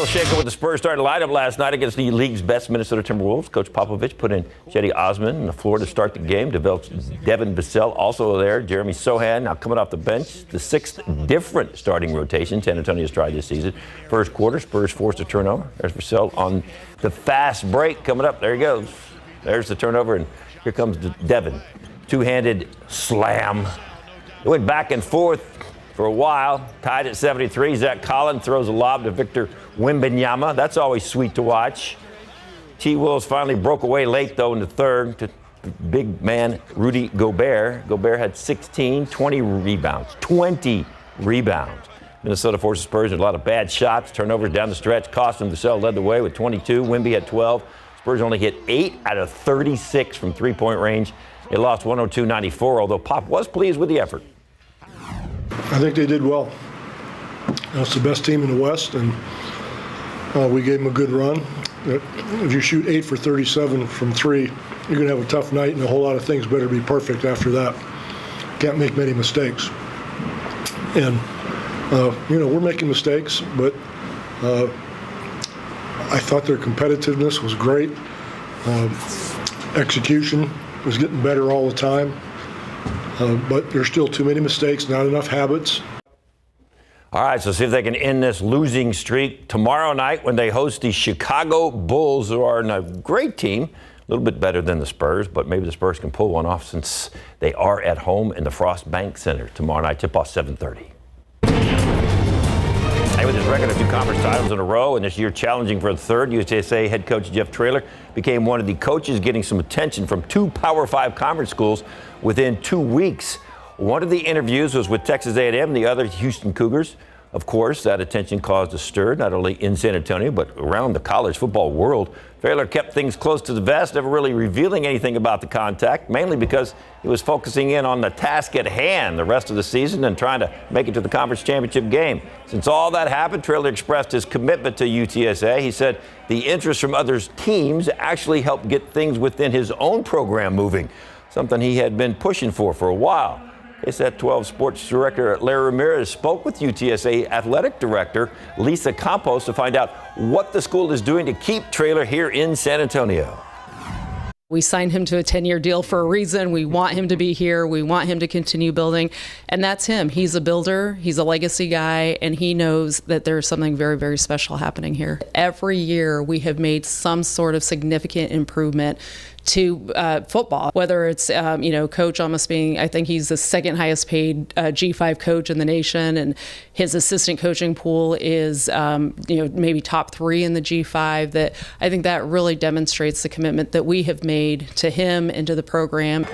shakeup with the Spurs starting lineup last night against the league's best Minnesota Timberwolves. Coach Popovich put in Cedi Osman on the floor to start the game. Developed Devin Vassell also there. Jeremy Sohan now coming off the bench. The sixth different starting rotation San Antonio's tried this season. First quarter, Spurs forced a turnover. There's Vassell on the fast break coming up. There he goes. There's the turnover, and here comes Devin. Two-handed slam. It went back and forth for a while, tied at 73. Zach Collins throws a lob to Victor Wembanyama. That's always sweet to watch. T-Wolves finally broke away late, though, in the third to big man Rudy Gobert. Gobert had 20 rebounds. Minnesota forces Spurs in a lot of bad shots, turnovers down the stretch. Cost them. Vassell led the way with 22. Wemby had 12. Spurs only hit 8 out of 36 from three-point range. They lost 102-94, although Pop was pleased with the effort. I think they did well. It's the best team in the West, and we gave them a good run. If you shoot 8 for 37 from 3, you're going to have a tough night, and a whole lot of things better be perfect after that. Can't make many mistakes. And, we're making mistakes, but I thought their competitiveness was great. Execution was getting better all the time. But there's still too many mistakes, not enough habits. All right, so see if they can end this losing streak tomorrow night when they host the Chicago Bulls, who are a great team, a little bit better than the Spurs, but maybe the Spurs can pull one off since they are at home in the Frost Bank Center tomorrow night. Tip-off 7:30. Hey, with his record of 2 conference titles in a row and this year challenging for a third, UTSA head coach Jeff Traylor became one of the coaches getting some attention from 2 Power 5 conference schools within 2 weeks. One of the interviews was with Texas A&M, the other Houston Cougars. Of course, that attention caused a stir, not only in San Antonio, but around the college football world. Traylor kept things close to the vest, never really revealing anything about the contact, mainly because he was focusing in on the task at hand the rest of the season and trying to make it to the conference championship game. Since all that happened, Traylor expressed his commitment to UTSA. He said the interest from other teams actually helped get things within his own program moving, something he had been pushing for a while. KSAT12 sports director Larry Ramirez spoke with UTSA athletic director Lisa Campos to find out what the school is doing to keep Traylor here in San Antonio. We signed him to a 10-year deal for a reason. We want him to be here. We want him to continue building. And that's him. He's a builder. He's a legacy guy. And he knows that there's something very, very special happening here. Every year we have made some sort of significant improvement to football, whether it's, Coach almost being, I think he's the second highest paid G5 coach in the nation. And his assistant coaching pool is, maybe top 3 in the G5. That I think that really demonstrates the commitment that we have made to him and to the program.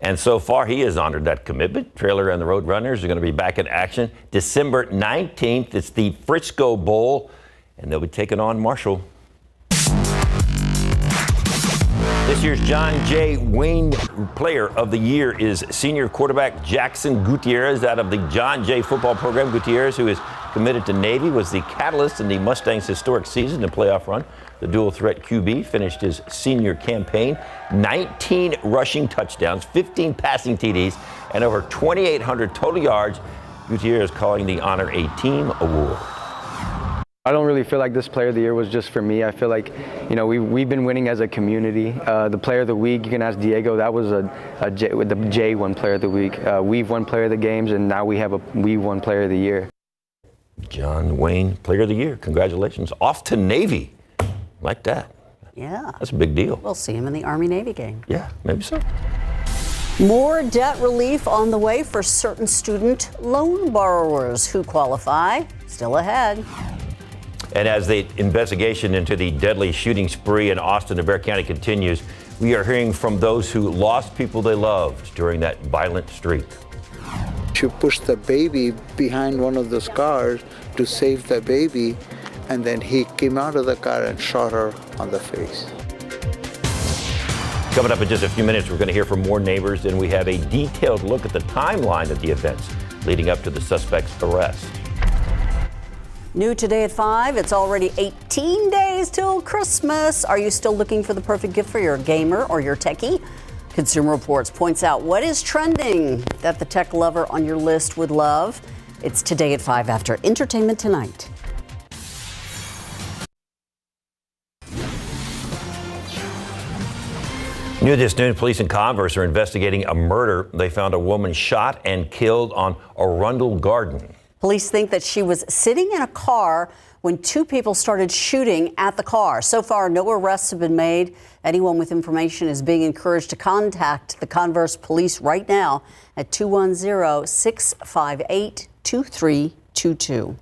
And so far, he has honored that commitment. Traylor and the Roadrunners are going to be back in action December 19th. It's the Frisco Bowl, and they'll be taking on Marshall. This year's John J. Wayne Player of the Year is senior quarterback Jackson Gutierrez out of the John Jay football program. Gutierrez, who is committed to Navy, was the catalyst in the Mustangs' historic season and playoff run. The dual-threat QB finished his senior campaign, 19 rushing touchdowns, 15 passing TDs, and over 2,800 total yards. Gutierrez calling the honor a team award. I don't really feel like this Player of the Year was just for me. I feel like, we've been winning as a community. The Player of the Week, you can ask Diego, that was the J won Player of the Week. We've won Player of the Games, and now we've won Player of the Year. John Wayne, Player of the Year. Congratulations. Off to Navy. Like that. Yeah. That's a big deal. We'll see him in the Army-Navy game. Yeah, maybe so. More debt relief on the way for certain student loan borrowers who qualify. Still ahead. And as the investigation into the deadly shooting spree in Austin and Bexar County continues, we are hearing from those who lost people they loved during that violent streak. She pushed the baby behind one of those cars to save the baby, and then he came out of the car and shot her on the face. Coming up in just a few minutes, we're going to hear from more neighbors, and we have a detailed look at the timeline of the events leading up to the suspect's arrest. New today at 5, it's already 18 days till Christmas. Are you still looking for the perfect gift for your gamer or your techie? Consumer Reports points out what is trending that the tech lover on your list would love. It's today at 5 after Entertainment Tonight. New this noon, police in Converse are investigating a murder. They found a woman shot and killed on Arundel Garden. Police think that she was sitting in a car when two people started shooting at the car. So far, no arrests have been made. Anyone with information is being encouraged to contact the Converse police right now at 210-658-2322.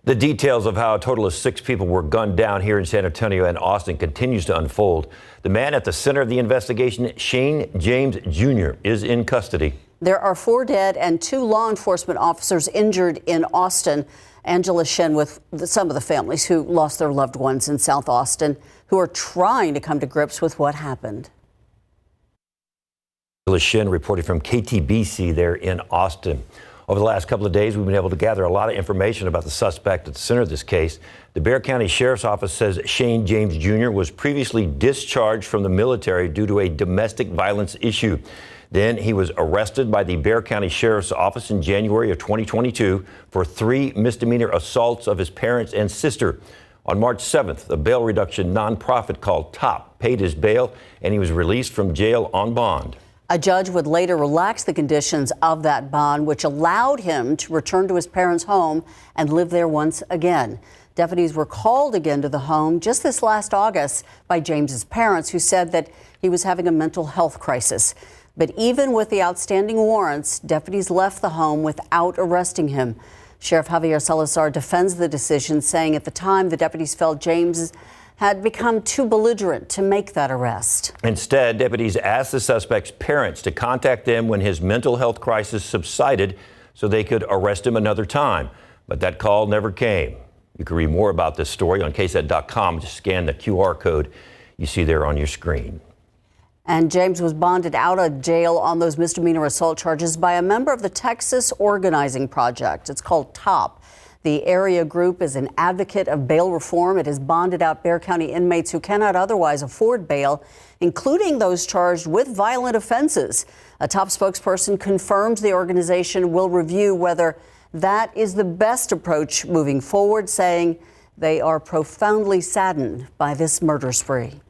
The details of how a total of 6 people were gunned down here in San Antonio and Austin continues to unfold. The man at the center of the investigation, Shane James Jr., is in custody. There are 4 dead and 2 law enforcement officers injured in Austin. Angela Shen with some of the families who lost their loved ones in South Austin, who are trying to come to grips with what happened. Angela Shen reporting from KTBC there in Austin. Over the last couple of days, we've been able to gather a lot of information about the suspect at the center of this case. The Bexar County Sheriff's Office says Shane James Jr. was previously discharged from the military due to a domestic violence issue. Then he was arrested by the Bexar County Sheriff's Office in January of 2022 for 3 misdemeanor assaults of his parents and sister. On March 7th, a bail reduction nonprofit called TOP paid his bail, and he was released from jail on bond. A judge would later relax the conditions of that bond, which allowed him to return to his parents' home and live there once again. Deputies were called again to the home just this last August by James's parents, who said that he was having a mental health crisis. But even with the outstanding warrants, deputies left the home without arresting him. Sheriff Javier Salazar defends the decision, saying at the time the deputies felt James had become too belligerent to make that arrest. Instead, deputies asked the suspect's parents to contact them when his mental health crisis subsided so they could arrest him another time. But that call never came. You can read more about this story on KSAT12. Just scan the QR code you see there on your screen. And James was bonded out of jail on those misdemeanor assault charges by a member of the Texas Organizing Project. It's called TOP. The area group is an advocate of bail reform. It has bonded out Bexar County inmates who cannot otherwise afford bail, including those charged with violent offenses. A TOP spokesperson confirmed the organization will review whether that is the best approach moving forward, saying they are profoundly saddened by this murder spree.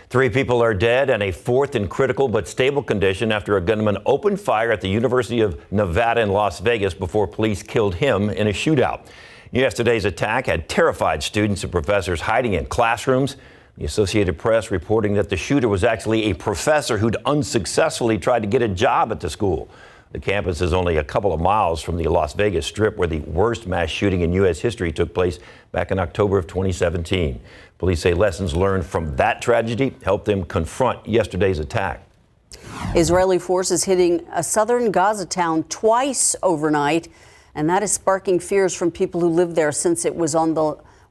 3 people are dead and a 4th in critical but stable condition after a gunman opened fire at the University of Nevada in Las Vegas before police killed him in a shootout. Yesterday's attack had terrified students and professors hiding in classrooms. The Associated Press reporting that the shooter was actually a professor who'd unsuccessfully tried to get a job at the school. The campus is only a couple of miles from the Las Vegas Strip, where the worst mass shooting in U.S. history took place back in October of 2017. Police say lessons learned from that tragedy helped them confront yesterday's attack. Israeli forces hitting a southern Gaza town twice overnight, and that is sparking fears from people who live there, since it was on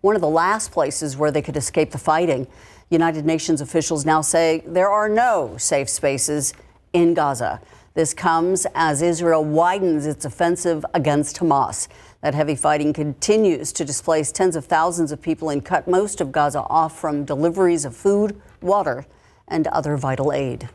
one of the last places where they could escape the fighting. United Nations officials now say there are no safe spaces in Gaza. This comes as Israel widens its offensive against Hamas. That heavy fighting continues to displace tens of thousands of people and cut most of Gaza off from deliveries of food, water, and other vital aid.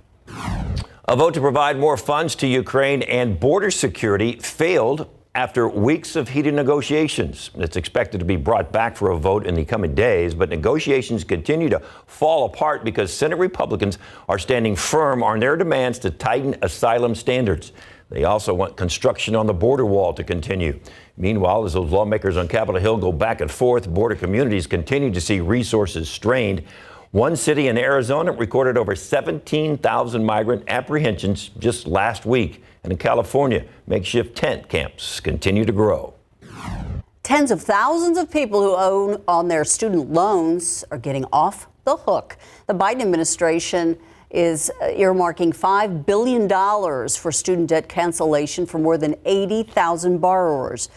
A vote to provide more funds to Ukraine and border security failed after weeks of heated negotiations. It's expected to be brought back for a vote in the coming days, but negotiations continue to fall apart because Senate Republicans are standing firm on their demands to tighten asylum standards. They also want construction on the border wall to continue. Meanwhile, as those lawmakers on Capitol Hill go back and forth, border communities continue to see resources strained. One city in Arizona recorded over 17,000 migrant apprehensions just last week. And in California, makeshift tent camps continue to grow. Tens of thousands of people who own on their student loans are getting off the hook. The Biden administration is earmarking $5 billion for student debt cancellation for more than 80,000 borrowers.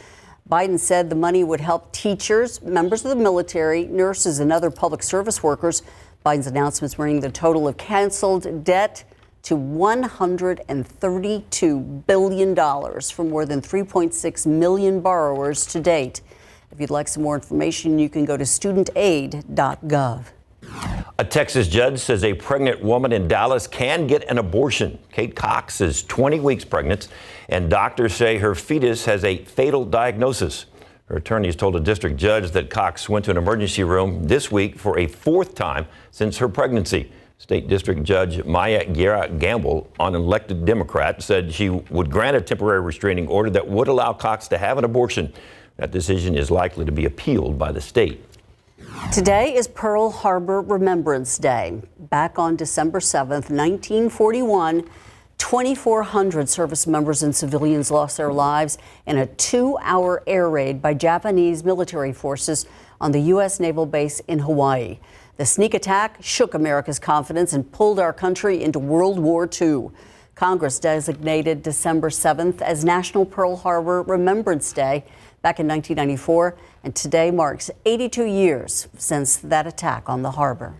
Biden said the money would help teachers, members of the military, nurses, and other public service workers. Biden's announcements bringing the total of canceled debt to $132 billion for more than 3.6 million borrowers to date. If you'd like some more information, you can go to studentaid.gov. A Texas judge says a pregnant woman in Dallas can get an abortion. Kate Cox is 20 weeks pregnant, and doctors say her fetus has a fatal diagnosis. Her attorneys told a district judge that Cox went to an emergency room this week for a 4th time since her pregnancy. State District Judge Maya Gamble, an elected Democrat, said she would grant a temporary restraining order that would allow Cox to have an abortion. That decision is likely to be appealed by the state. Today is Pearl Harbor Remembrance Day. Back on December 7th, 1941, 2,400 service members and civilians lost their lives in a 2-hour air raid by Japanese military forces on the U.S. naval base in Hawaii. The sneak attack shook America's confidence and pulled our country into World War II. Congress designated December 7th as National Pearl Harbor Remembrance Day back in 1994, and today marks 82 years since that attack on the harbor.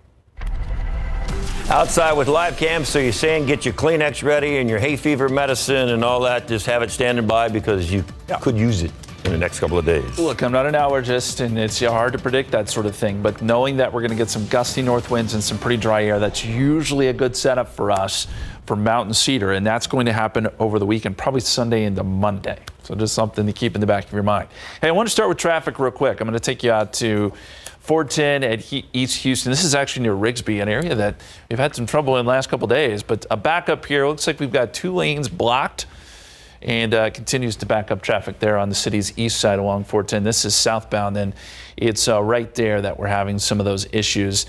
Outside with live cams, so you're saying get your Kleenex ready and your hay fever medicine and all that. Just have it standing by because you could use it in the next couple of days. Look, I'm not an allergist, and it's hard to predict that sort of thing, but knowing that we're going to get some gusty north winds and some pretty dry air, that's usually a good setup for us for mountain cedar, and that's going to happen over the weekend, probably Sunday into Monday. So just something to keep in the back of your mind. Hey, I want to start with traffic real quick. I'm going to take you out to 410 at East Houston. This is actually near Rigsby, an area that we've had some trouble in the last couple days, but a backup here. Looks like we've got 2 lanes blocked, and continues to back up traffic there on the city's east side along 410. This is southbound, and it's right there that we're having some of those issues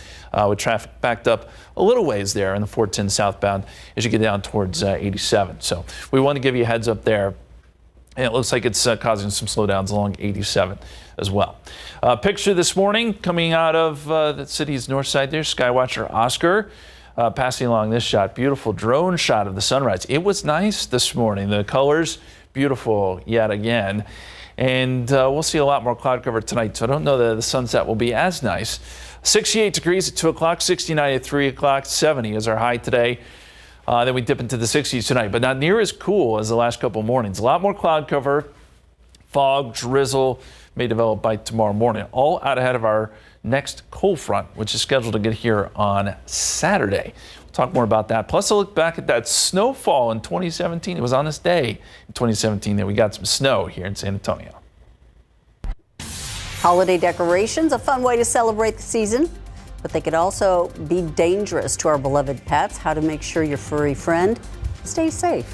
with traffic backed up a little ways there in the 410 southbound as you get down towards 87. So we want to give you a heads up there. And it looks like it's causing some slowdowns along 87 as well. Picture this morning coming out of the city's north side there, Skywatcher Oscar. Passing along this shot, beautiful drone shot of the sunrise. It was nice this morning. The colors, beautiful yet again. And we'll see a lot more cloud cover tonight, so I don't know that the sunset will be as nice. 68 degrees at 2 o'clock, 69 at 3 o'clock, 70 is our high today. Then we dip into the 60s tonight, but not near as cool as the last couple mornings. A lot more cloud cover, fog, drizzle may develop by tomorrow morning, all out ahead of our next cold front, which is scheduled to get here on Saturday. We'll talk more about that. Plus, I'll look back at that snowfall in 2017. It was on this day in 2017 that we got some snow here in San Antonio. Holiday decorations, a fun way to celebrate the season, but they could also be dangerous to our beloved pets. How to make sure your furry friend stays safe.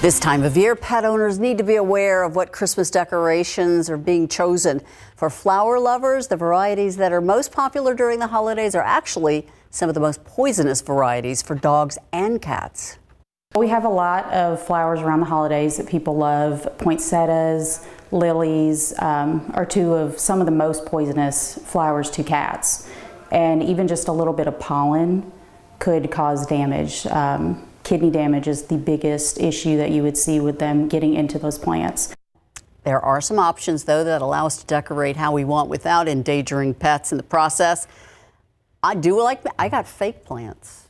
This time of year, pet owners need to be aware of what Christmas decorations are being chosen. For flower lovers, the varieties that are most popular during the holidays are actually some of the most poisonous varieties for dogs and cats. We have a lot of flowers around the holidays that people love. Poinsettias, lilies are two of some of the most poisonous flowers to cats. And even just a little bit of pollen could cause damage. Kidney damage is the biggest issue that you would see with them getting into those plants. There are some options, though, that allow us to decorate how we want without endangering pets in the process. I got fake plants.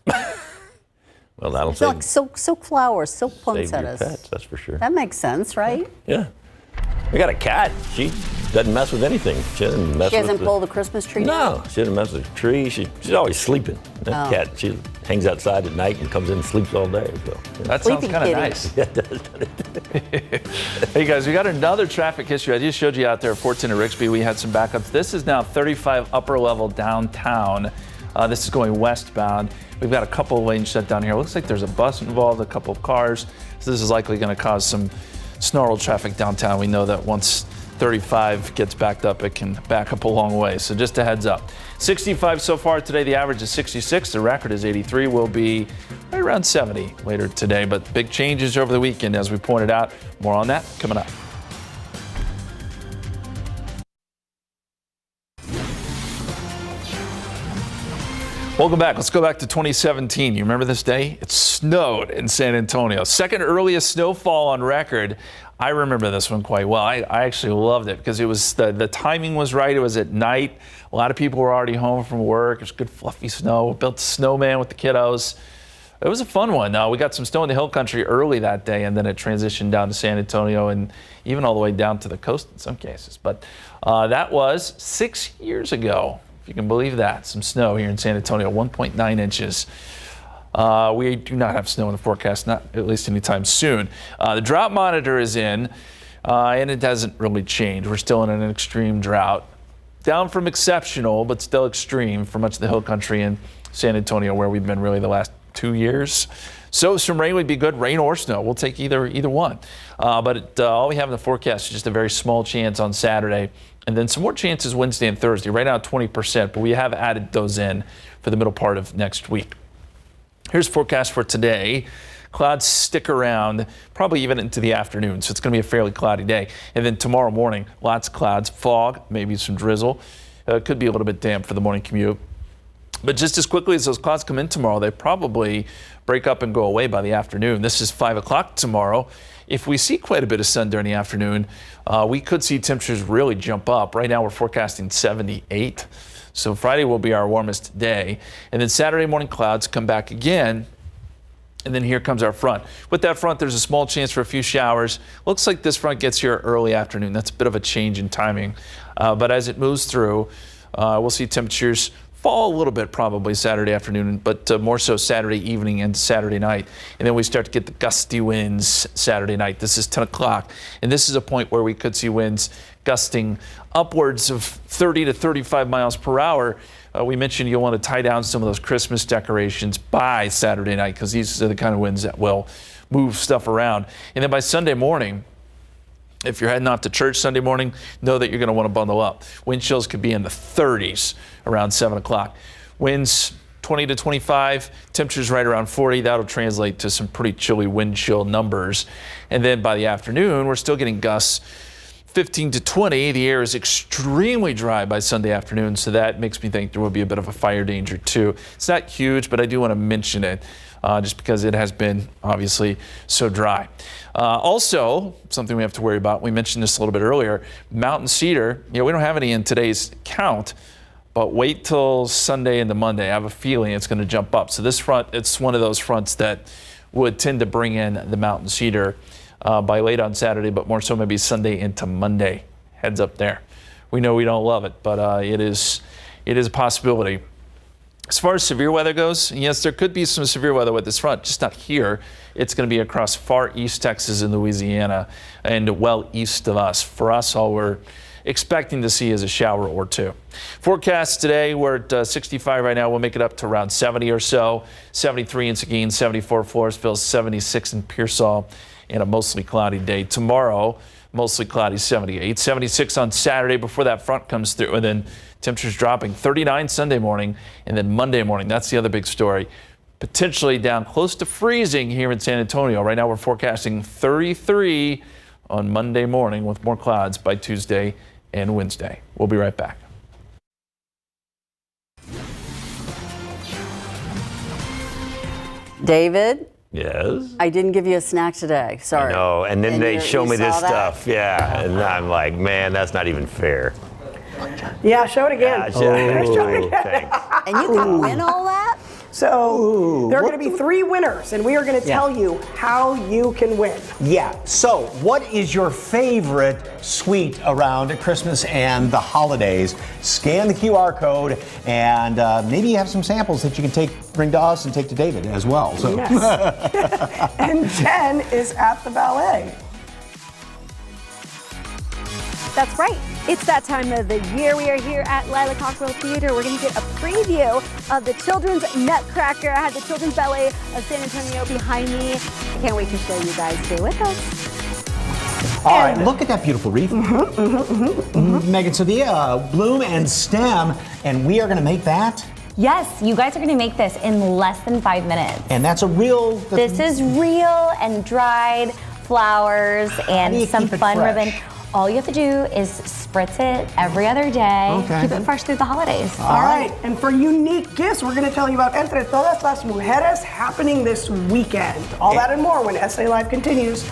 Well, that'll Like silk flowers, silk save your poinsettias. pets, that's for sure. That makes sense, right? Yeah. We got a cat. She doesn't mess with anything. She doesn't mess She with hasn't pulled the Christmas tree down? No, she doesn't mess with the tree. She's always sleeping. That cat, she hangs outside at night and comes in and sleeps all day. So, yeah. That sounds Sleepy kind of kitty. nice. Yeah, it does. Hey guys, we got another traffic history. I just showed you out there at 410 at Rigsby. We had some backups. This is now 35 upper level downtown. This is going westbound. We've got a couple of lanes shut down here. It looks like there's a bus involved, a couple of cars. So this is likely going to cause some snarled traffic downtown. We know that once 35 gets backed up, it can back up a long way. So just a heads up. 65 so far today. The average is 66. The record is 83. Will be right around 70 later today. But big changes over the weekend, as we pointed out. More on that coming up. Welcome back. Let's go back to 2017. You remember this day? It snowed in San Antonio. Second earliest snowfall on record. I remember this one quite well. I actually loved it because it was the timing was right. It was at night. A lot of people were already home from work. It was good fluffy snow. We built a snowman with the kiddos. It was a fun one. We got some snow in the hill country early that day, and then it transitioned down to San Antonio and even all the way down to the coast in some cases. But that was 6 years ago. You can believe that. Some snow here in San Antonio, 1.9 inches. We do not have snow in the forecast, not at least anytime soon. The drought monitor is in. and it hasn't really changed. We're still in an extreme drought. Down from exceptional, but still extreme for much of the hill country in San Antonio, where we've been really the last 2 years. So some rain would be good, rain or snow. We'll take either one. But all we have in the forecast is just a very small chance on Saturday, and then some more chances Wednesday and Thursday. Right now, 20%, but we have added those in for the middle part of next week. Here's forecast for today. Clouds stick around probably even into the afternoon, so it's going to be a fairly cloudy day. And then tomorrow morning, lots of clouds, fog, maybe some drizzle. Could be a little bit damp for the morning commute. But just as quickly as those clouds come in tomorrow, they probably break up and go away by the afternoon. This is 5 o'clock tomorrow. If we see quite a bit of sun during the afternoon, we could see temperatures really jump up. Right now we're forecasting 78. So Friday will be our warmest day. And then Saturday morning clouds come back again. And then here comes our front. With that front, there's a small chance for a few showers. Looks like this front gets here early afternoon. That's a bit of a change in timing. But as it moves through, we'll see temperatures fall a little bit probably Saturday afternoon, but more so Saturday evening and Saturday night. And then we start to get the gusty winds Saturday night. This is 10 o'clock. And this is a point where we could see winds gusting upwards of 30 to 35 miles per hour. We mentioned you'll want to tie down some of those Christmas decorations by Saturday night, because these are the kind of winds that will move stuff around. And then by Sunday morning, if you're heading out to church Sunday morning, know that you're going to want to bundle up. Wind chills could be in the 30s around 7 o'clock. Winds 20 to 25, temperatures right around 40. That'll translate to some pretty chilly wind chill numbers. And then by the afternoon, we're still getting gusts 15 to 20. The air is extremely dry by Sunday afternoon, so that makes me think there will be a bit of a fire danger too. It's not huge, but I do want to mention it just because it has been obviously so dry. Also, something we have to worry about, we mentioned this a little bit earlier, mountain cedar. We don't have any in today's count, but wait till Sunday into Monday. I have a feeling it's going to jump up. So this front, it's one of those fronts that would tend to bring in the mountain cedar by late on Saturday, but more so maybe Sunday into Monday. Heads up there. We know we don't love it, but it is a possibility. As far as severe weather goes, yes, there could be some severe weather with this front, just not here. It's going to be across far east Texas and Louisiana and well east of us. For us, all we're expecting to see is a shower or two. Forecast today, we're at 65 right now. We'll make it up to around 70 or so. 73 in Seguin, 74 Floresville, 76 in Pearsall, and a mostly cloudy day. Tomorrow, mostly cloudy, 78. 76 on Saturday before that front comes through, and then temperatures dropping 39 Sunday morning, and then Monday morning. That's the other big story. Potentially down close to freezing here in San Antonio. Right now we're forecasting 33 on Monday morning with more clouds by Tuesday and Wednesday. We'll be right back. David? Yes? I didn't give you a snack today. Sorry. No, and then they show me this saw that? stuff. Yeah, and I'm like, man, that's not even fair. Yeah, show it again. Show it again. Thanks. And you can win all that? So there are going to be 3 winners, and we are going to tell you how you can win. Yeah, so what is your favorite sweet around Christmas and the holidays? Scan the QR code, and maybe you have some samples that you can bring to us and take to David as well. So. Yes. And Jen is at the ballet. That's right. It's that time of the year. We are here at Lila Cockrell Theater. We're going to get a preview of the Children's Nutcracker. I have the Children's Ballet of San Antonio behind me. I can't wait to show you guys. Stay with us. All right, look at that beautiful wreath. Megan, so the bloom and stem, and we are going to make that. Yes, you guys are going to make this in less than 5 minutes. And that's a real... This is real and dried flowers and some fun ribbon. All you have to do is spritz it every other day. Okay. Keep it fresh through the holidays. All right, and for unique gifts, we're going to tell you about Entre Todas las Mujeres happening this weekend. All that and more when SA Live continues.